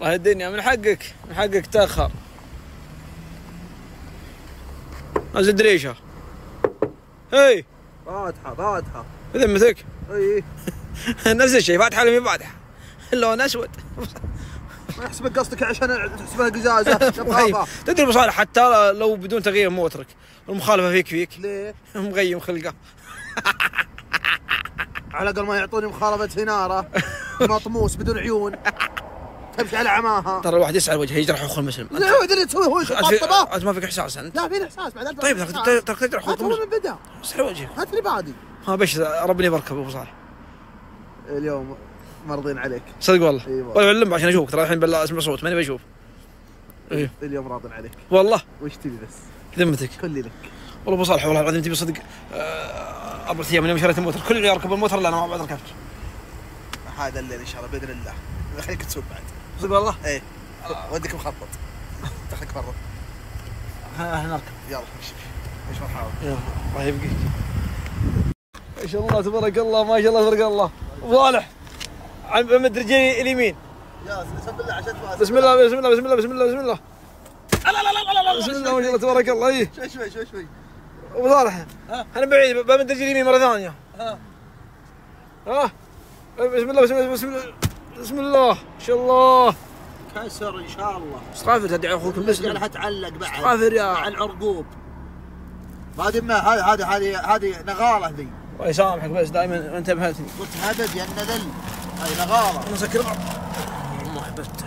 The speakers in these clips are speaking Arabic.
والله الدنيا من حقك تاخر. نزل دريشه. هي فاتحه ذمتك؟ اي نفس الشيء، فاتحه ولا مي فاتحه؟ اللون اسود. ما يحسبك قصدك عشان تحسبها قزازه شفافه. تدري ابو صالح حتى لو بدون تغيير موترك المخالفه فيك ليه؟ مغيم خلقه. على الاقل ما يعطوني مخالفه هناره مطموس بدون عيون تمشي على عماها. ترى الواحد يسعى وجهه يجرح اخو المسلم. لا هو اللي تسويه هو يطبطبه. انت ما فيك احساس انت؟ لا فيني احساس بعد. طيب ترى تجرح اخوك المسلم من بدا. اسعى وجهك. هات لي بادي. ها بش ربني بركب ابو صالح. اليوم مرضين عليك. صدق والله. اي والله علم عشان اشوفك، ترى الحين بالله اسمع صوت ماني بشوف. ايه اليوم راضين عليك والله. وش تبي بس؟ ذمتك؟ كلي لك. والله ابو صالح والله العظيم تبي صدق. 4 ايام من يوم شريت الموتر، كل اللي يركب الموتر لا انا ما بعد ركبت. هذا الليل ان شاء الله باذن الله خليك تسوق بعد. صدق والله؟ ايه ودك مخطط دخلك برا. ها نركب يلا ايش مرحبا. يلا الله يبقيك. ما شاء الله تبارك الله، ما شاء الله تبارك الله. ابو صالح عمد رجلي اليمين. يا بسم الله عشان بسم الله بسم الله بسم الله بسم الله بسم الله. لا لا لا لا بسم الله ما شاء الله تبارك الله. ايه شوي ابو صالح انا بعيد بمد رجلي اليمين مره ثانيه. ها بسم الله بسم الله بسم الله بسم الله ما شاء الله. كسر ان شاء الله. استغفر تدعي اخوك المسلم. لها تعلق بعد. استغفر يا مع العرقوب. هذه ما هذه نغاله ذي. الله يسامحك بس دائما انت بهتني. قلت هدد يا النذل. هاي نغاله. مسكر ما حبسته.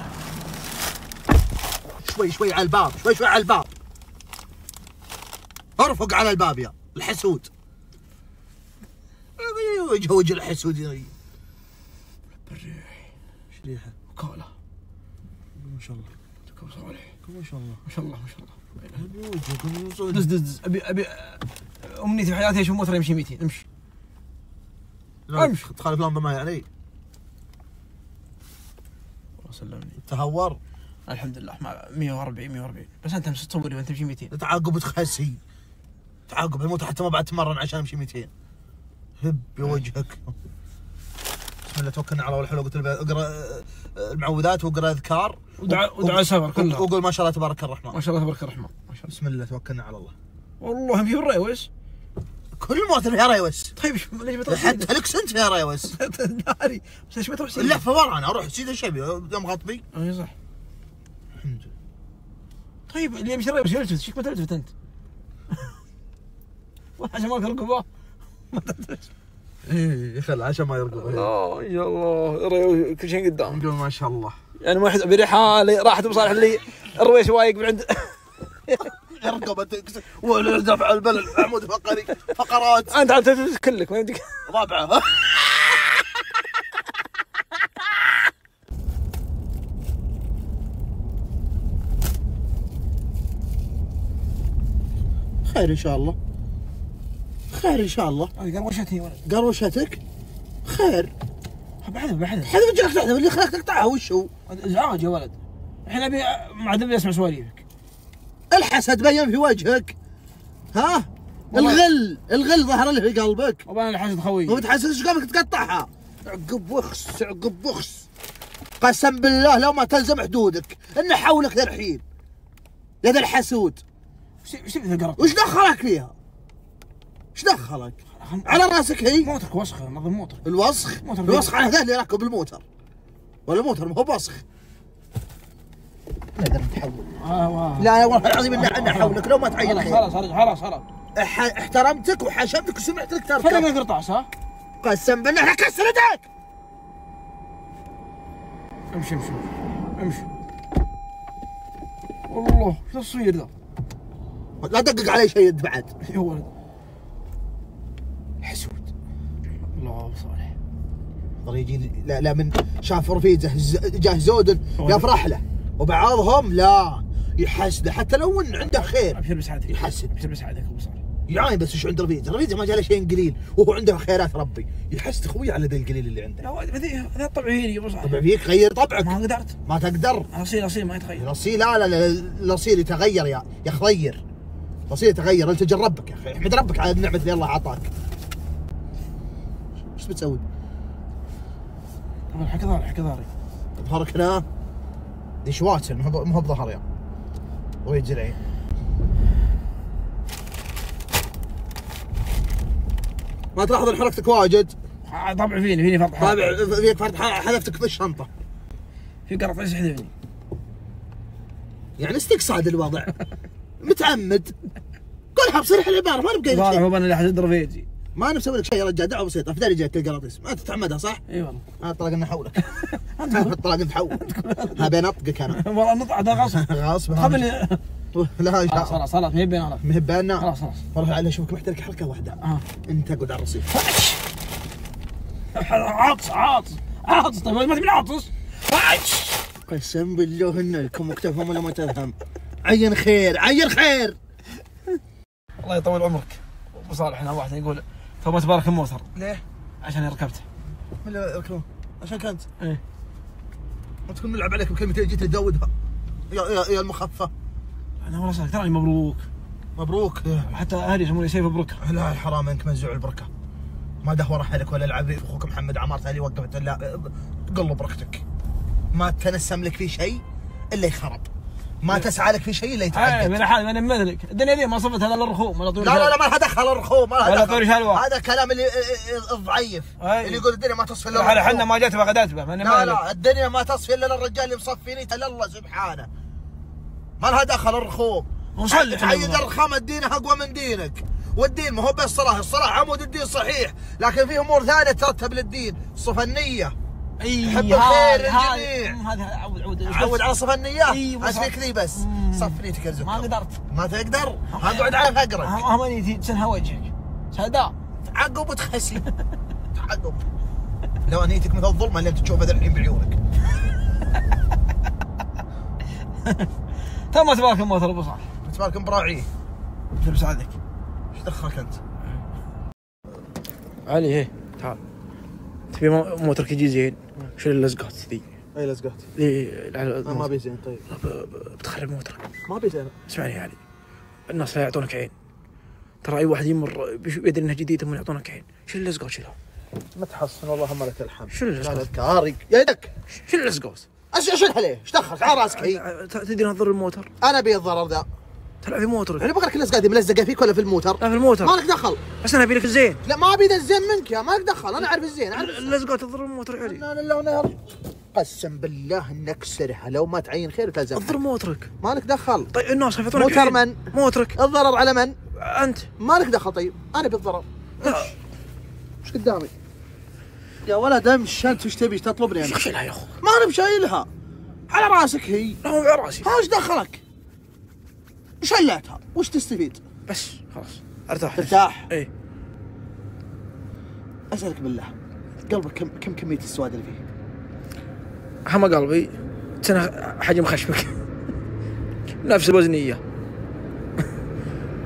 شوي على الباب، شوي على الباب. ارفق على الباب يا الحسود. وجه الحسود يا بالريح. ايش ريحه؟ وكاله. ما شاء الله. ابو صالح ما شاء الله. ما شاء الله ما شاء الله. وجهك دز ابي امنيتي في حياتي اشوف موتر يمشي 200. امشي امشي تخالف الامر ما يعني. الله سلمني. تهور. الحمد لله 140 بس انت تصوري وانت تمشي 200. تعاقب تخسي. تعاقب الموت حتى ما بعد تمرن عشان امشي 200. هب بوجهك. بسم الله توكلنا على الله الحلو. قلت له اقرا المعوذات واقرا اذكار ودعاء سفر كلها. وقول ما شاء الله تبارك الرحمن. ما شاء الله تبارك الرحمن. ما شاء الله. بسم الله توكلنا على الله. والله في الريوس. كل موتر فيها ريوس. طيب ليش بتروح حتى الاكسنت فيها ريوس. داري بس ليش بتروح سيدي؟ اللفه ورا انا اروح سيدي الشبي يوم غطبي. اي صح. الحمد لله. طيب اللي يمشي الريوس يلتفت، شيك ما تلتفت انت؟ عشان ما رقبه ما تلتفت. ايه خل عشان ما يرقب. لا يا الله كل شيء قدام. نقول ما شاء الله. يعني ما بريحه راحت ابو صالح اللي الرويش وايق من عند يرقب ولا دفع البلد عمود فقري فقرات. انت عم تلتفت كلك ما يمديك. ضبعه. خير ان شاء الله. خير ان شاء الله. قروشتني ولد. قروشتك؟ خير. بحذف حذف رجلك تحذف اللي خلاك تقطعها وش هو؟ ازعاج يا ولد. الحين ابي ما عاد ابي اسمع سواليفك. الحسد بين في وجهك. ها؟ الغل ظهر اللي في قلبك. وبانا الحسد خوي. وبتحسد ايش قامك تقطعها؟ عقب وخس. قسم بالله لو ما تلزم حدودك ان حولك ذا الحين. يا ذا الحسود. ايش تبي تقرب؟ وش دخلك فيها؟ ايش دخلك؟ على راسك هي؟ موترك وسخه، نظم موتر. الوسخ على هذا اللي راكب الموتر. ولا الموتر ما هو بوسخ. لا قدرت تحول. لا والله العظيم اني حولك لو ما تعين خير. خلاص احترمتك وحشمتك وسمعت لك تركب. خلينا نقرطاس ها؟ قسم بالله كسر يدك. امشي والله ايش الصير ذا؟ لا تدقق علي شيء بعد. يا ولد حسود. الله ابو صالح. يجي لا من شاف رفيجه جاه زود يفرح له، وبعضهم لا يحسده حتى لو ان عنده خير. ابشر بسعادتك. يحسد. ابشر بسعادتك ابو صالح. يعني بس ايش عند رفيجه ما جاء له شيء قليل وهو عنده خيرات ربي، يحسد اخوي على ذا القليل اللي عنده. لا هذا طبع فيني يا ابو صالح. طبع فيك غير طبعك. ما قدرت. ما تقدر. الاصيل ما يتغير. الاصيل لا الاصيل يتغير يا خضير. الاصيل يتغير. انت ربك يا اخي، احمد ربك على النعمه اللي الله اعطاك. ايش بتسوي؟ حكي ظهري ظهرك هنا. ديش واتسون مو بظهر يا ويجي العين. ما تلاحظ ان حركتك واجد؟ طبع فيني فرط حال. طابع فيك فرط حذفتك في الشنطه. في قرط ايش يحذفني؟ يعني استقصاد الوضع. متعمد. قولها بصريح العباره ما نبقى لك شيء. هو انا اللي حد فيجي. ما نسوي لك شيء يا رجال، دعوه بسيطه في داري جاك القراطيس ما تتعمدها صح؟ اي والله. طلاق نحولك. طلاق نحول. هبين اطقك انا. والله النطع هذا غصب. غصب. خلني. لا خلاص ما هي بيننا. ما هي بيننا. خلاص. والله علي اشوفك محتاج حركه واحده. انت اقعد على الرصيف. عاطس طيب ما تبي عاطس. قسم بالله انكم مكتفهم ولا ما تفهم. عين خير عين خير. الله يطول عمرك. ابو صالح هنا واحد يقول تو تبارك الموتر. ليه؟ عشان ركبته. من اللي ركبوه؟ عشان كنت؟ ايه. ما تكون ملعب عليك بكلمتين جيت تزودها. يا المخفى. انا والله صالح تراني مبروك. مبروك. حتى اهلي يسموني سيف بركه. لا حرام انك منزوع البركه. ما دهور احدك ولا العب اخوك محمد عمار اللي وقفت لا قل بركتك. ما تنسم لك في شيء الا يخرب. ما تسعى لك في شيء الا يتعقد. من حال من مثلك، الدنيا ذي ما صفتها الا الرخوم ولا طول. لا ما لها دخل الرخوم، ما لها ولا دخل. طول شلوه. هذا كلام اللي الضعيف اللي يقول الدنيا ما تصفي الا الرخوم. احنا ما جت بغدات به. لا الدنيا ما تصفي الا للرجال اللي مصفي نيته لله سبحانه. ما لها دخل الرخوم. تعيد الرخام الدين اقوى من دينك، والدين ما هو بس الصلاة عمود الدين صحيح، لكن في امور ثانيه ترتب للدين، صفة النية. حب الخير للجميع. هذا عود على صفة النية. ايش فيك ذي بس صف نيتك ارزقك. ما قدرت. ما تقدر؟ اقعد على فقرك. هم نيتي تسنها وجهك. سداء. تعقب وتخسي. تعقب. لو نيتك مثل الظلمه اللي انت تشوفها الحين بعيونك. تم تبارك الموتر ابو صالح. تبارك براعيه. شو بساعدك؟ ايش دخلك انت؟ علي هي تعال. تبي موترك يجي زين، شيل اللزقات ذي. اي لزقات؟ ما بي زين. طيب بتخرب موترك. ما بي زين. اسمعني يا علي، الناس لا يعطونك عين، ترى اي واحد يمر بيدري انها جديده هم يعطونك عين. شيل اللزقات شيلها. ما تحصن والله هم لك الحمد. شيل اللزقات. كاري يدك. شيل اللزقات. اشيلها ليه؟ ايش دخلك على راسك هي؟ تدري انها تضر الموتر؟ انا ابي الضرر ذا. تلعب في موترك. انا بقول لك اللزقه دي ملزقه فيك ولا في الموتر؟ لا في الموتر. ما لك دخل. بس انا ابي لك الزين. لا ما ابي ذا الزين منك يا، ما لك دخل، انا اعرف الزين، اعرف اللزقات تضر الموتر يا علي. لا قسم بالله انك سرها لو ما تعين خير تلزم. تضر موترك. ما لك دخل. طيب الناس يعطونك موتر من؟ موترك. الضرر على من؟ انت. ما لك دخل. طيب انا بالضرر. لا. ايش قدامي؟ يا ولد امشي انت، ايش تبي تطلبني انا؟ شيلها يا اخو. ما انا بشايلها. على راسك هي. لا مو على راسي. ايش دخلك؟ شليتها، وش تستفيد؟ بس خلاص ارتاح. ترتاح؟ ايه. اسالك بالله، قلبك كم كمية السواد اللي فيه؟ هم قلبي سنة حجم خشمك. نفس الوزنية.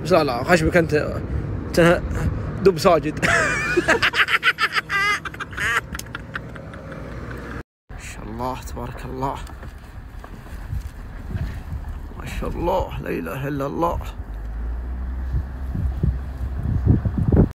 بس لا خشمك انت سنة دب ساجد. ما شاء الله تبارك الله، ما شاء الله لا اله الا الله.